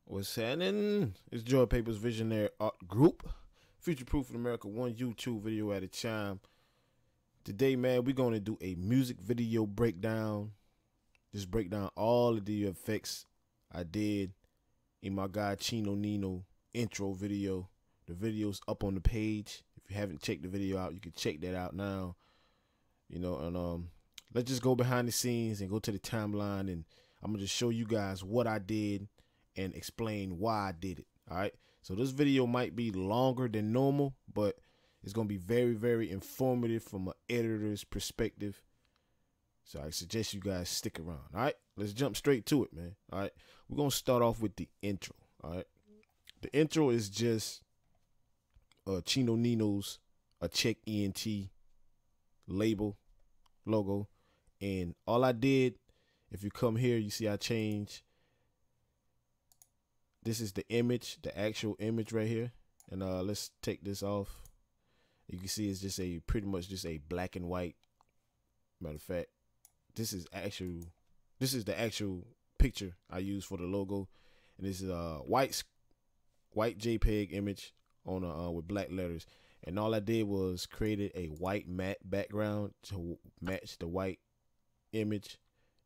What's happening? It's Joy Papers Visionary Art Group. Future Proof in America, one YouTube video at a time. Today, man, we're going to do a music video breakdown. Just break down all of the effects I did in my guy Chino Nino intro video. The video's up on the page. If you haven't checked the video out, you can check that out now. You know, and let's just go behind the scenes and go to the timeline, and I'm gonna just show you guys what I did and explain why I did it. All right, so this video might be longer than normal, but it's gonna be very, very informative from an editor's perspective. So I suggest you guys stick around. All right, let's jump straight to it, man. All right, we're gonna start off with the intro. All right, the intro is just Chino Nino's a check ENT label logo, and all I did, if you come here, you see I changed. This is the image, the actual image right here, and let's take this off. You can see it's just a pretty much just a black and white. Matter of fact, this is the actual picture I use for the logo, and this is a white JPEG image on with black letters. And all I did was created a white matte background to match the white image,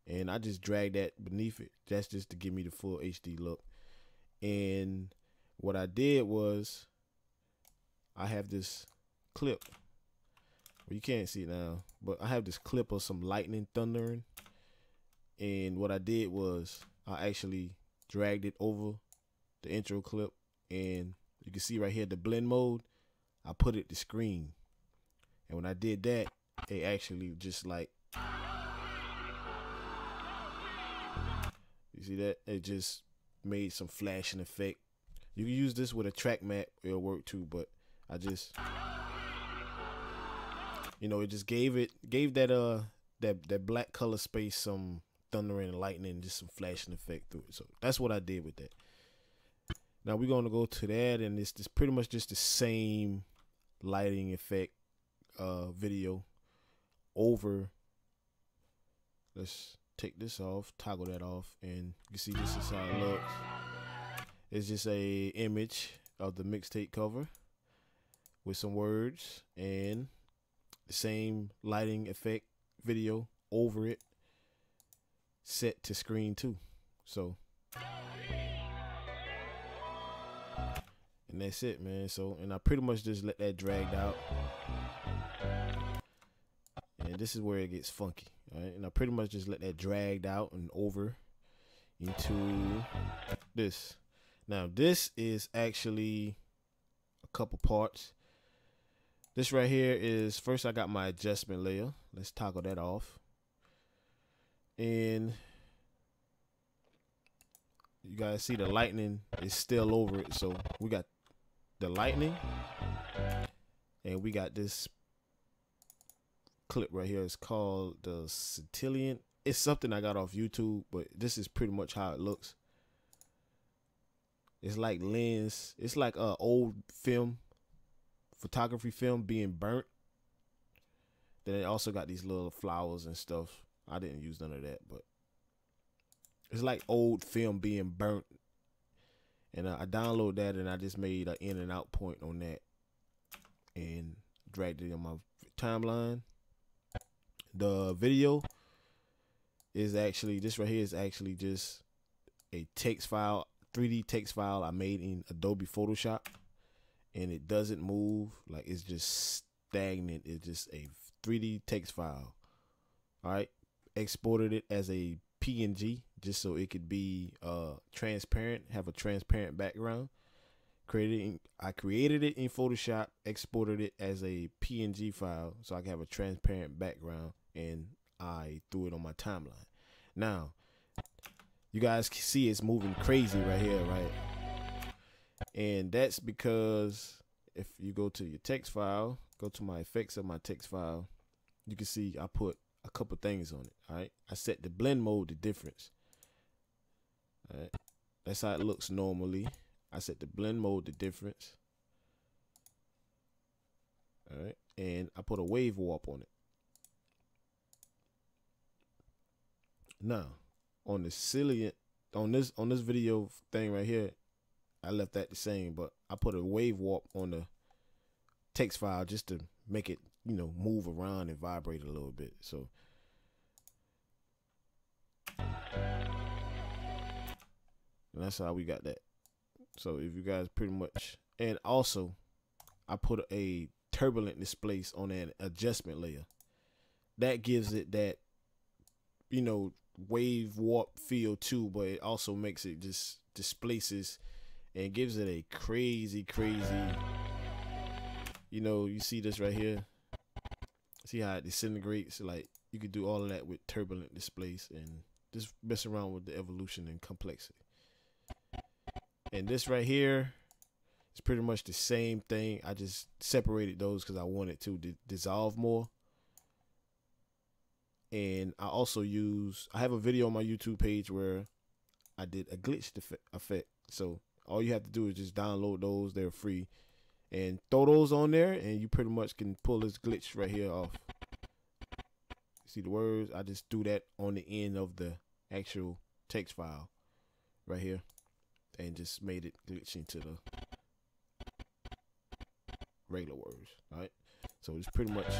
and I just dragged that beneath it. That's just to give me the full HD look. And what I did was I have this clip. Well, you can't see it now, but I have this clip of some lightning thundering. And what I did was I actually dragged it over the intro clip, and you can see right here the blend mode. I put it to screen, and when I did that, it actually just like, you see that? It just made some flashing effect. You can use this with a track map, it'll work too, but I just, you know, it just gave that that black color space some thundering and lightning, just some flashing effect through it. So that's what I did with that. Now we're going to go to that, and it's just pretty much just the same lighting effect video over. Let's take this off, toggle that off, and you see this is how it looks. It's just a image of the mixtape cover with some words and the same lighting effect video over it, set to screen too. So, and that's it, man. So, and I pretty much just let that drag out, and this is where it gets funky. All right, and I pretty much just let that dragged out and over into this. Now this is actually a couple parts. This right here is, first I got my adjustment layer. Let's toggle that off, and you guys see the lightning is still over it. So we got the lightning, and we got this clip right here. It's called the Centillion. It's something I got off YouTube, but this is pretty much how it looks. It's like lens. It's like old film, photography film being burnt. Then it also got these little flowers and stuff. I didn't use none of that, but it's like old film being burnt. And I downloaded that, and I just made an in and out point on that and dragged it in my timeline. The video is actually, this right here is actually just a text file, 3D text file I made in Adobe Photoshop, and it doesn't move. Like, it's just stagnant. It's just a 3D text file. All right, exported it as a PNG just so it could be transparent, have a transparent background. I created it in Photoshop, exported it as a PNG file so I can have a transparent background, and I threw it on my timeline. Now you guys can see it's moving crazy right here, right? And that's because if you go to your text file, go to my effects of my text file, you can see I put a couple things on it. All right, I set the blend mode to difference. All right, that's how it looks normally. I set the blend mode to difference. All right, and I put a wave warp on it. Now on the salient on this video thing right here, I left that the same, but I put a wave warp on the text file just to make it, you know, move around and vibrate a little bit. So and that's how we got that. So if you guys pretty much, and also I put a turbulent displace on an adjustment layer. That gives it that, you know, wave warp feel too, but it also makes it just displaces and gives it a crazy, you know, you see this right here. See how it disintegrates? Like, you could do all of that with turbulent displace and just mess around with the evolution and complexity. And this right here is pretty much the same thing. I just separated those because I wanted to dissolve more. And I also I have a video on my YouTube page where I did a glitch effect. So all you have to do is just download those. They're free. And throw those on there, and you pretty much can pull this glitch right here off. See the words? I just do that on the end of the actual text file right here, and just made it glitch into the regular words. All right, so it's pretty much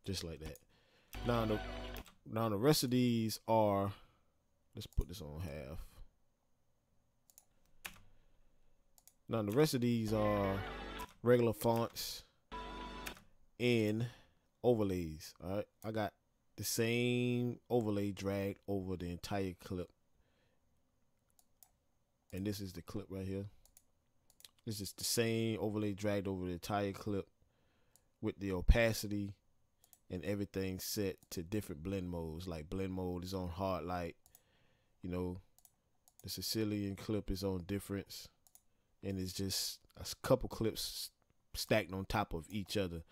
just like that. Now the rest of these are, let's put this on half. Now the rest of these are regular fonts and overlays. All right, I got the same overlay dragged over the entire clip, and this is the clip right here. This is the same overlay dragged over the entire clip with the opacity and everything set to different blend modes. Like blend mode is on hard light, you know, the Sicilian clip is on difference, and it's just a couple clips stacked on top of each other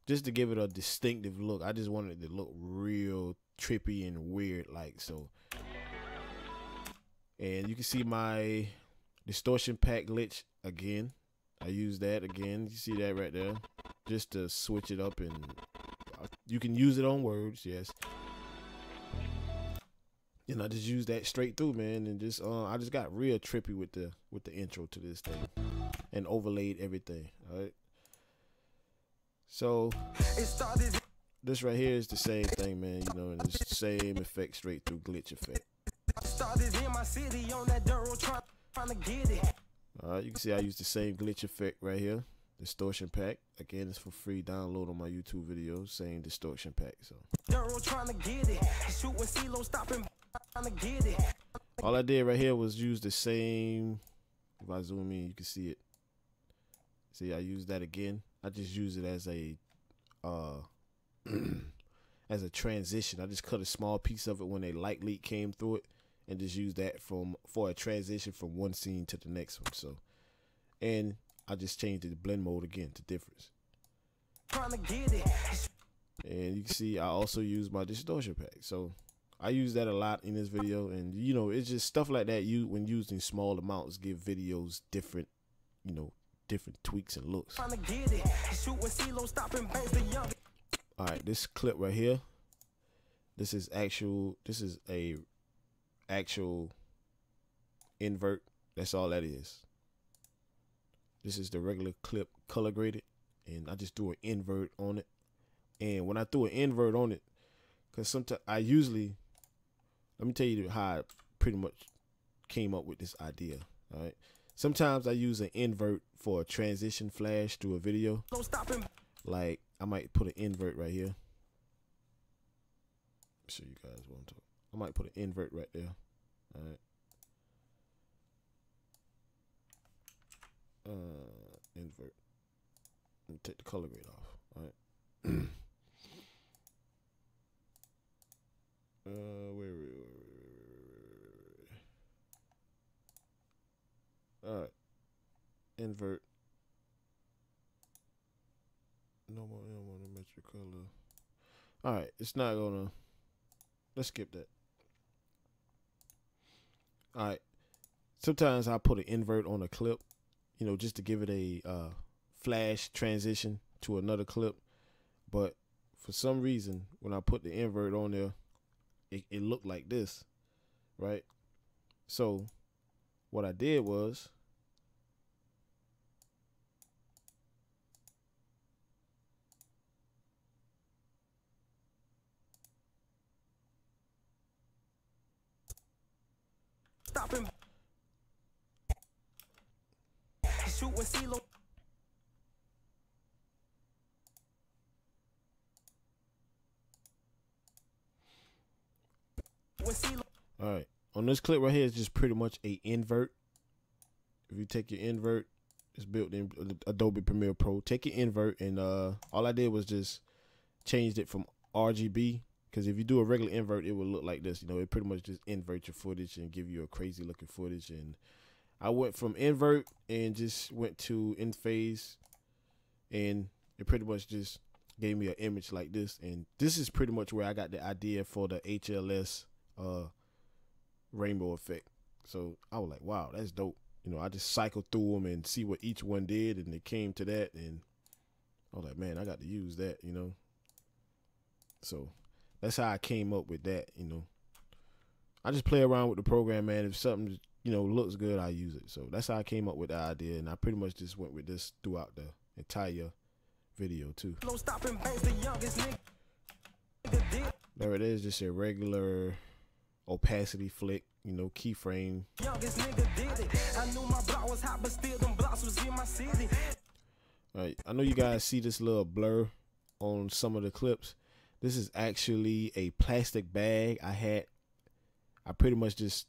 just to give it a distinctive look. I just wanted it to look real trippy and weird like so. And you can see my distortion pack glitch again. I use that again. You see that right there, just to switch it up, and you can use it on words, yes. And I just use that straight through, man, and just I just got real trippy with the intro to this thing and overlaid everything. All right. So this right here is the same thing, man. You know, and it's the same effect straight through, glitch effect. All right, you can see I use the same glitch effect right here. Distortion pack. Again, it's for free. Download on my YouTube videos. Same distortion pack. So all I did right here was use the same. If I zoom in, you can see it. See, I used that again. I just use it as a as a transition. I just cut a small piece of it when a light leak came through it, and just use that for a transition from one scene to the next one. So, and I just changed the blend mode again to difference. And you can see I also use my distortion pack. So I use that a lot in this video, and you know, it's just stuff like that. When used in small amounts, give videos different, you know, different tweaks and looks. All right, this clip right here, this is a actual invert. That's all that is. This is the regular clip color graded, and I just do an invert on it. And when I threw an invert on it, because sometimes let me tell you how I pretty much came up with this idea. All right, sometimes I use an invert for a transition flash through a video. Like I might put an invert right here. Show you guys what I'm talking. I might put an invert right there. All right. Invert. Let me take the color grade off. All right. Where? All right. Invert. No more metric color. All right. It's not gonna. Let's skip that. All right. Sometimes I put an invert on a clip, you know, just to give it a flash transition to another clip. But for some reason, when I put the invert on there, it looked like this. right? So what I did was stopping. Shoot when CeeLo. All right, on this clip right here is just pretty much a invert. If you take your invert, it's built in Adobe Premiere Pro. Take your invert, and all I did was just changed it from RGB, because if you do a regular invert, it will look like this. You know, it pretty much just invert your footage and give you a crazy looking footage. And I went from invert and just went to in phase, and it pretty much just gave me an image like this. And this is pretty much where I got the idea for the HLS rainbow effect. So I was like, wow, that's dope. You know, I just cycled through them and see what each one did, and it came to that, and I was like, man, I got to use that, you know. So that's how I came up with that, you know. I just play around with the program, man. If something, you know, looks good, I use it. So that's how I came up with the idea, and I pretty much just went with this throughout the entire video too. There it is, just a regular opacity flick, you know, keyframe. Alright, I know you guys see this little blur on some of the clips. This is actually a plastic bag I pretty much just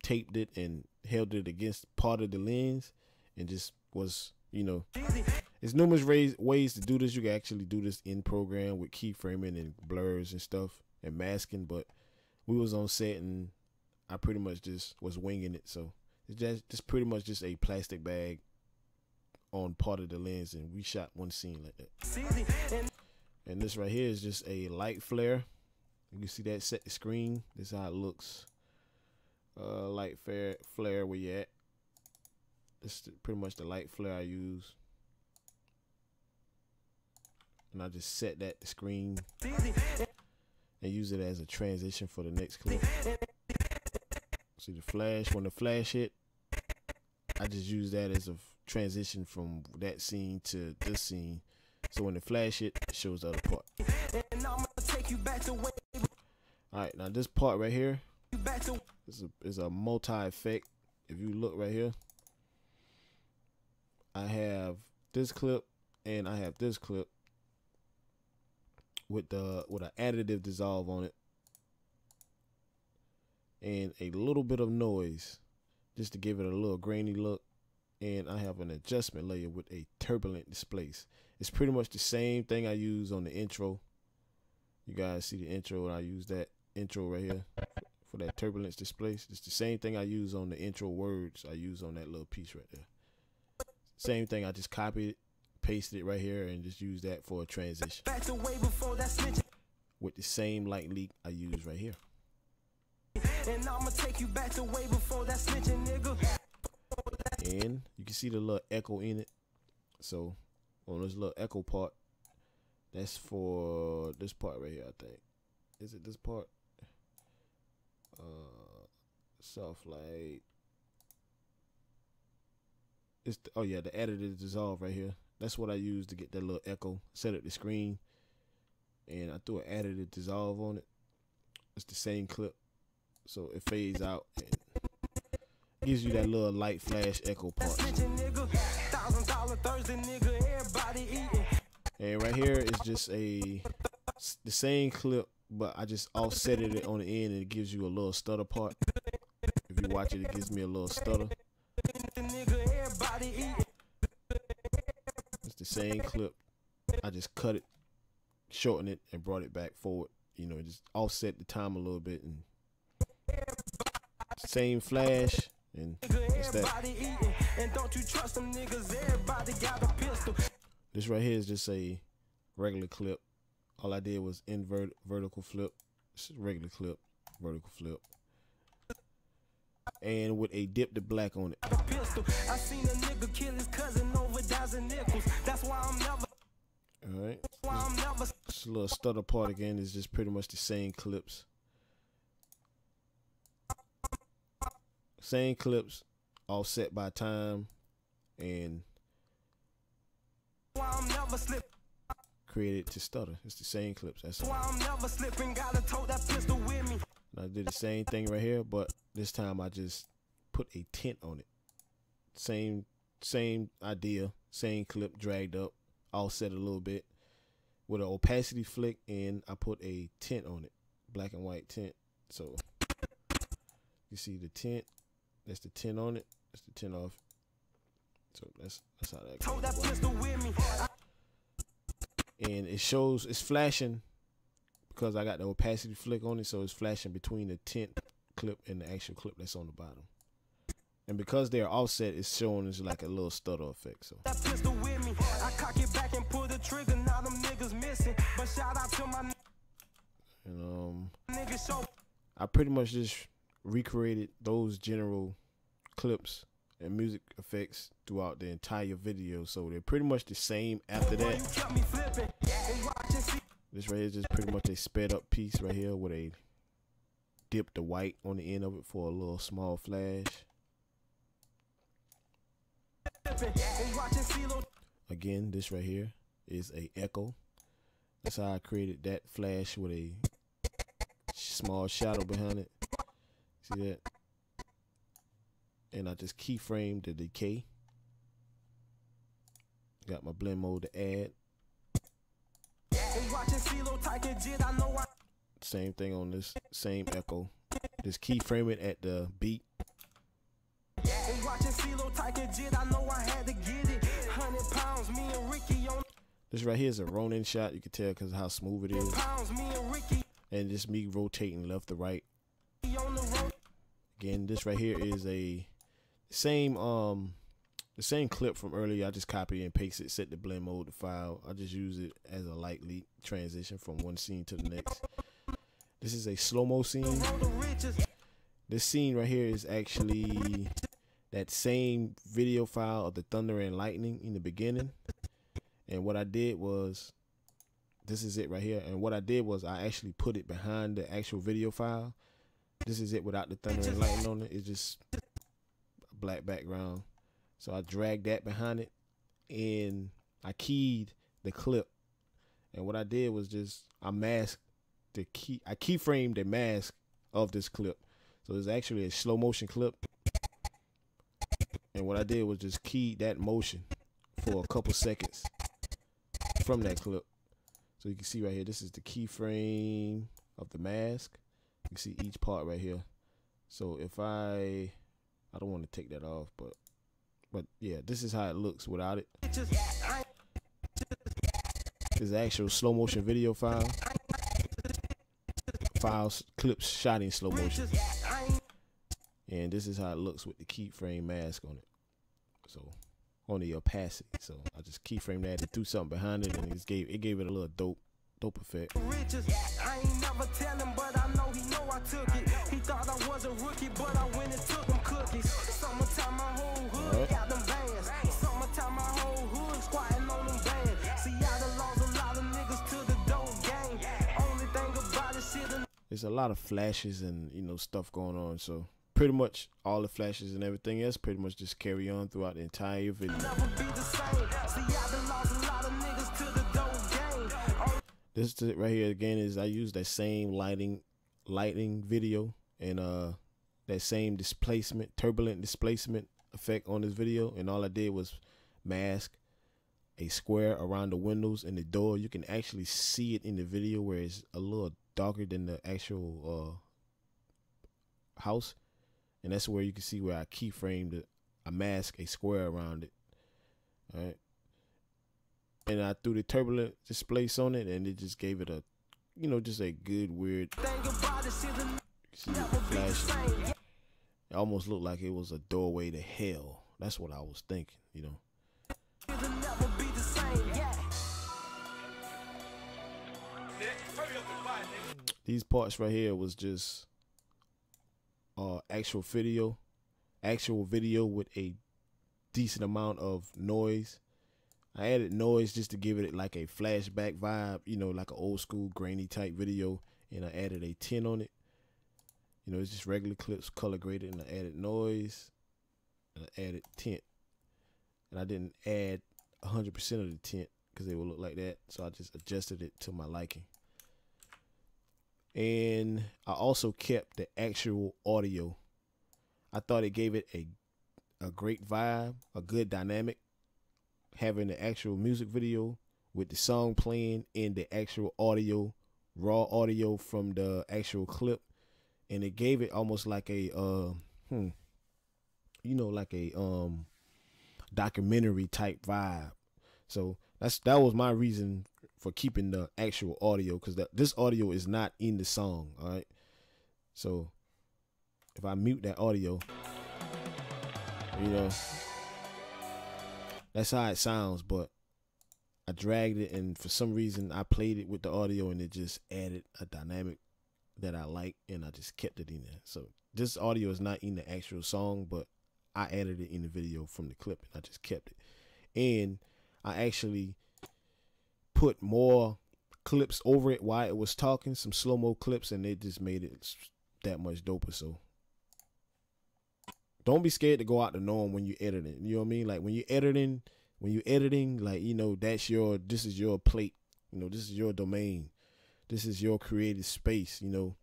taped it and held it against part of the lens, and just was, you know, there's numerous ways to do this. You can actually do this in program with keyframing and blurs and stuff and masking, but we was on set and I pretty much just was winging it. So it's just pretty much just a plastic bag on part of the lens, and we shot one scene like that. And this right here is just a light flare. You can see that set the screen. This is how it looks. Light flare where you at. This is pretty much the light flare I use. And I just set that to screen and use it as a transition for the next clip. See the flash, when the flash hit, I just use that as a transition from that scene to this scene. So when the flash hit, it shows the other part. Alright, now this part right here is a multi-effect. If you look right here, I have this clip and I have this clip with an additive dissolve on it and a little bit of noise just to give it a little grainy look. And I have an adjustment layer with a turbulent displace. It's pretty much the same thing I use on the intro. You guys see the intro, and I use that intro right here for that turbulence displace. It's the same thing I use on the intro words I use on that little piece right there. Same thing, I just copied it, pasted it right here, and just use that for a transition with the same light leak I use right here. And I'ma take you back to way before that snitching, nigga. And you can see the little echo in it. So on this little echo part, that's for this part right here, I think. Is it this part? Soft light. It's oh yeah, the additive dissolve right here. That's what I use to get that little echo. Set up the screen, and I threw an additive dissolve on it. It's the same clip, so it fades out and gives you that little light flash echo part. And right here is just the same clip, but I just offset it on the end, and it gives you a little stutter part. If you watch it, it gives me a little stutter. It's the same clip. I just cut it, shortened it, and brought it back forward. You know, just offset the time a little bit, and same flash, and that's that. This right here is just a regular clip. All I did was invert vertical flip. It's a regular clip, vertical flip, and with a dip to black on it. I seen a nigga kill his cousin over dozen nickels. That's why I'm never. All right. This little stutter part again is just pretty much the same clips. same clips, offset by time, and Why I'm never slipping. created to Stutter. It's the same clips. That's Why I'm never slipping. Gotta tote that pistol with me. and I did the same thing right here, but this time I just put a tint on it. Same idea, same clip, dragged up, offset a little bit with an opacity flick, and I put a tint on it, black and white tint. So you see the tint. That's the tint on it. That's the tint off. So that's how that Tote that goes. pistol with me. And it shows, it's flashing because I got the opacity flick on it, so it's flashing between the tint clip and the actual clip that's on the bottom. And because they're offset, it's showing as like a little stutter effect. So That pistol with me. I cock it back and pull the trigger. Now them niggas missing. But shout out to my and niggas show. I pretty much just recreated those general clips and music effects throughout the entire video, so they're pretty much the same after You that. kept me flipping. And watch and see. This right here is just pretty much a sped up piece right here where they dip the white on the end of it for a little small flash. And watch and see. Again, this right here is a echo. That's how I created that flash with a small shadow behind it. See that? And I just keyframed the decay. Got my blend mode to add. And watch and see. Little tight and jit. I know I. Same thing on this same echo. Just keyframe it at the beat. And watch and see. Little tight and jit. I know I had to get it. 100 pounds. Me and Ricky on. This right here is a Ronin shot. You can tell because of how smooth it is. Pounds. Me and Ricky And just me rotating left to right. on the road. Again, this right here is a the same clip from earlier. I just copy and paste it, set the blend mode to file. I just use it as a light leak transition from one scene to the next. This is a slow-mo scene. Road to riches. This scene right here is actually that same video file of the thunder and lightning in the beginning. And what I did was, this is it right here. And what I did was I actually put it behind the actual video file. This is it without the thunder and lightning on it. It's just a black background. So I dragged that behind it and I keyed the clip. And what I did was just I masked the key. I keyframed the mask of this clip. So it's actually a slow motion clip. And what I did was just key that motion for a couple seconds from that clip. So you can see right here, this is the keyframe of the mask. You can see each part right here. So if I don't want to take that off, but yeah, this is how it looks without it. This is the actual slow motion video file. Files, clips shot in slow motion. And this is how it looks with the keyframe mask on it. So on the opacity. So I just keyframed that and threw something behind it, and it gave it a little dope effect. I ain't never tell him, but I know he know I took it. He thought I was a rookie, but I went and took him cookies. Summertime, my whole hood got them bands. Summertime, my whole hood squatting on them bands. See, I done lost a lot of niggas to the dope game. Only thing about it, shit. There's a lot of flashes and stuff going on, so pretty much all the flashes and everything else pretty much just carry on throughout the entire video. Never be the same. See, I done lost a lot of niggas to the dope game. This right here again is I use that same lighting video and that same turbulent displacement effect on this video, and all I did was mask a square around the windows and the door. You can actually see it in the video where it's a little darker than the actual house, and that's where you can see where I keyframed it. I masked a square around it. All right. And I threw the turbulent displace on it, and it just gave it a, just a good weird. See the flash. It almost looked like it was a doorway to hell. That's what I was thinking, These parts right here was just actual video with a decent amount of noise. I added noise just to give it like a flashback vibe, like an old school grainy type video, and I added a tint on it. You know, it's just regular clips, color graded, and I added noise, and I added tint. And I didn't add 100% of the tint because they will look like that. So I just adjusted it to my liking. And I also kept the actual audio. I thought it gave it a great vibe, a good dynamic, having the actual music video with the song playing and the actual audio, raw audio from the actual clip. And it gave it almost like a, like a documentary type vibe. So that was my reason for keeping the actual audio, because this audio is not in the song. All right. So if I mute that audio, you know, that's how it sounds. But I dragged it, and for some reason I played it with the audio, and it just added a dynamic that I like, and I just kept it in there. So this audio is not in the actual song, but I added it in the video from the clip, and I just kept it. And I actually put more clips over it while it was talking, some slow-mo clips, and it just made it that much doper. So don't be scared to go out the norm when you're editing. You know what I mean? Like when you're editing, like, you know, this is your plate. You know, this is your domain. This is your creative space. You know,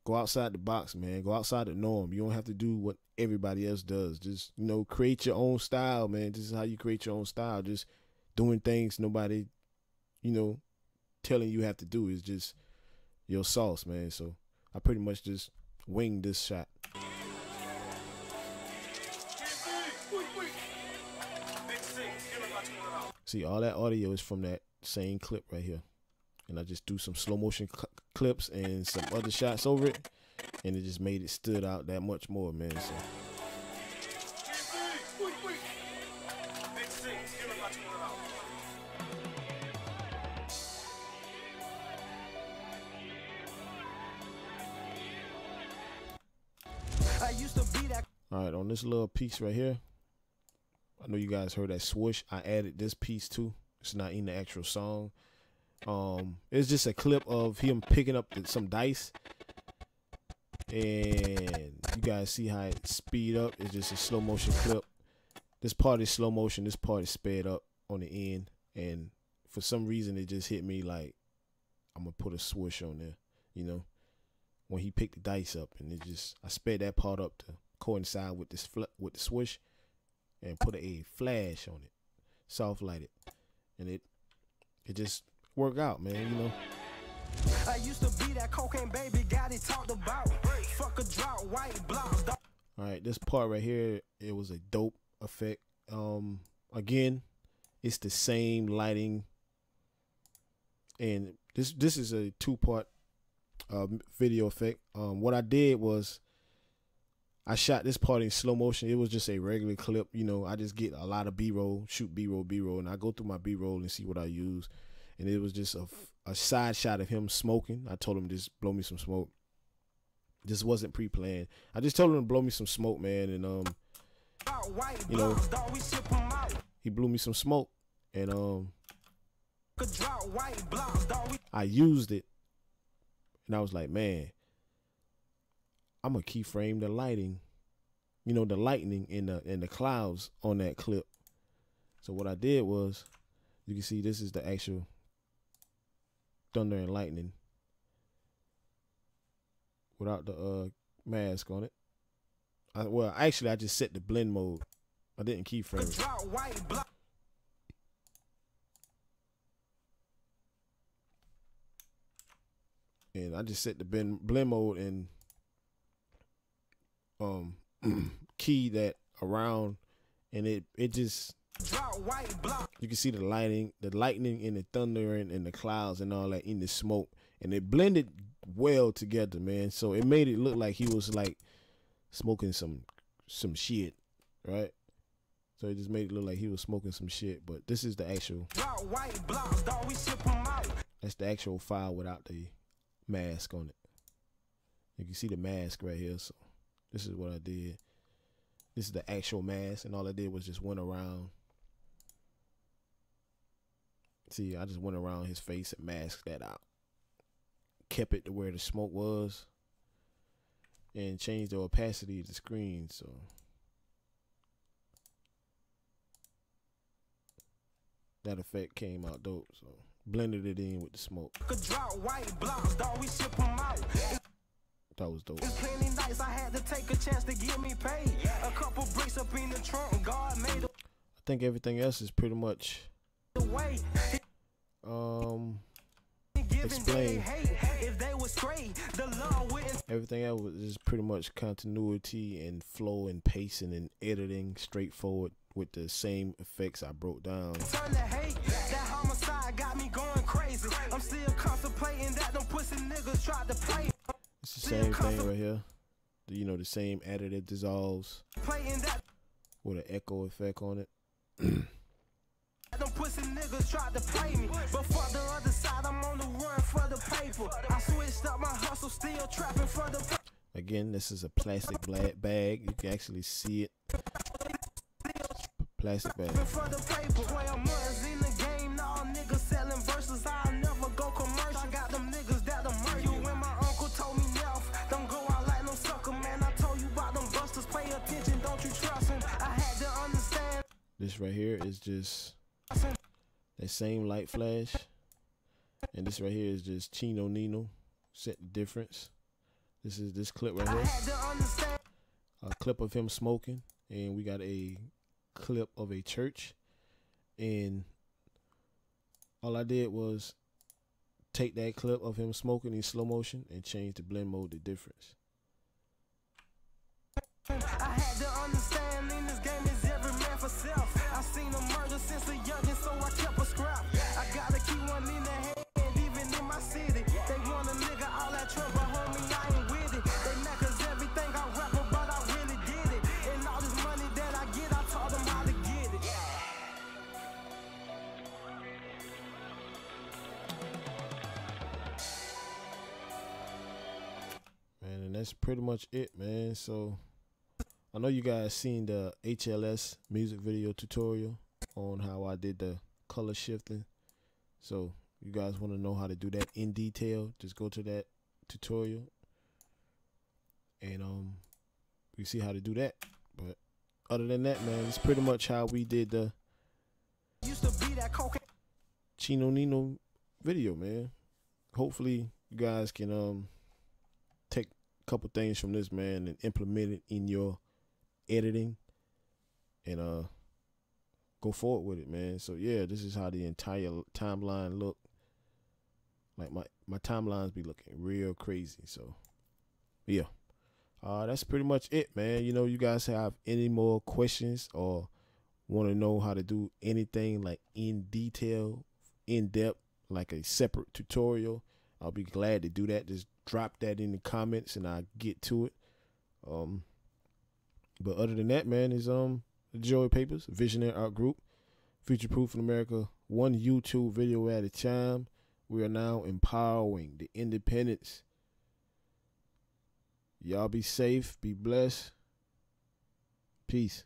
go outside the box, man. Go outside the norm. You don't have to do what everybody else does. Just, you know, create your own style, man. This is how you create your own style. Just doing things nobody, you know, telling you have to do is just your sauce, man. So I pretty much just winged this shot. See, all that audio is from that same clip right here. And I just do some slow motion clips and some other shots over it, and it just made it stood out that much more, man. So all right, on this little piece right here, I know you guys heard that swoosh. I added this piece too. It's not in the actual song. It's just a clip of him picking up some dice, and you guys see how it speed up. It's just a slow motion clip. This part is slow motion. This part is sped up on the end, and for some reason it just hit me like I'm gonna put a swoosh on there. You know, when he picked the dice up, and I sped that part up to coincide with this with the swoosh, and put a flash on it, soft lighted, and it just work out, man. You know, I used to be that cocaine baby, got it talked about. Fuck a drought, white block. All right, this part right here, it was a dope effect. Again, it's the same lighting, and this is a 2-part video effect. What I did was I shot this part in slow motion. It was just a regular clip. You know, I just get a lot of B-roll, shoot B-roll, and I go through my B-roll and see what I use. And it was just a side shot of him smoking. I told him just blow me some smoke. This wasn't pre-planned. I just told him to blow me some smoke, man. And you know, he blew me some smoke, and I used it, and I was like, man, I'm gonna keyframe the lighting, you know, the lightning in the clouds on that clip. So what I did was, you can see this is the actual thunder and lightning without the mask on it. Well, actually, I just set the blend mode. I didn't keyframe it. And I just set the blend mode and key that around, and it just, you can see the lightning and the thunder and the clouds and all that in the smoke, and it blended well together, man. So it made it look like he was like smoking some shit, right? So it just made it look like he was smoking some shit. But this is the actual, that's the actual file without the mask on it. You can see the mask right here. So this is what I did. This is the actual mask, and all I did was just went around. See, I just went around his face and masked that out. Kept it to where the smoke was. and change the opacity of the screen. So that effect came out dope. So blended it in with the smoke. That was dope. Plenty nights I had to take a chance to get me paid. A couple bricks up in the trunk, God made I think everything else is pretty much explained. Everything else is pretty much continuity and flow and pacing and editing straightforward with the same effects I broke down. Turn to hate, that homicide got me going crazy. I'm still contemplating that them pussy niggas tried to play. It's the same thing right here. You know, the same additive dissolves with an echo effect on it. Them pussy niggas tried to play me, but for the other side, I'm on the run for the paper. I switched up my hustle, still trapping for the. Again, this is a plastic bag. You can actually see it. Plastic bag. For the paper, boy, I'm in the game now. Niggas selling verses, I'll never go commercial. I got them niggas that murder you. When my uncle told me now, don't go out like no sucker, man. I told you about them busters. Pay attention, don't you trust him? I had to understand. This right here is just that same light flash, and this right here is just Chino Nino. Set the difference. This is this clip right here. A clip of him smoking, and we got a clip of a church, and all I did was take that clip of him smoking in slow motion and change the blend mode to difference. I had to understand in this game is every man for self. I seen a murder since a youngin', so I kept a scrap. I gotta keep one in the hand, even in my city. They want a nigga all that trouble, homie, I ain't with it. They mad 'cause everything I rap about, I really did it. And all this money that I get, I taught them how to get it. Man, and that's pretty much it, man. So I know you guys seen the HLS music video tutorial on how I did the color shifting. So you guys want to know how to do that in detail, just go to that tutorial and you see how to do that. But other than that, man, it's pretty much how we did the Chino Nino video, man. Hopefully you guys can take a couple things from this, man, and implement it in your editing and go forward with it, man. So yeah, this is how the entire timeline look. Like my timelines be looking real crazy. So yeah, that's pretty much it, man. You know, you guys have any more questions or want to know how to do anything like in detail, in depth, like a separate tutorial, I'll be glad to do that. Just drop that in the comments and I'll get to it. But other than that, man, is the Joey Papers, Visionary Art Group, Future Proof in America, one YouTube video at a time. We are now empowering the independents. Y'all be safe, be blessed. Peace.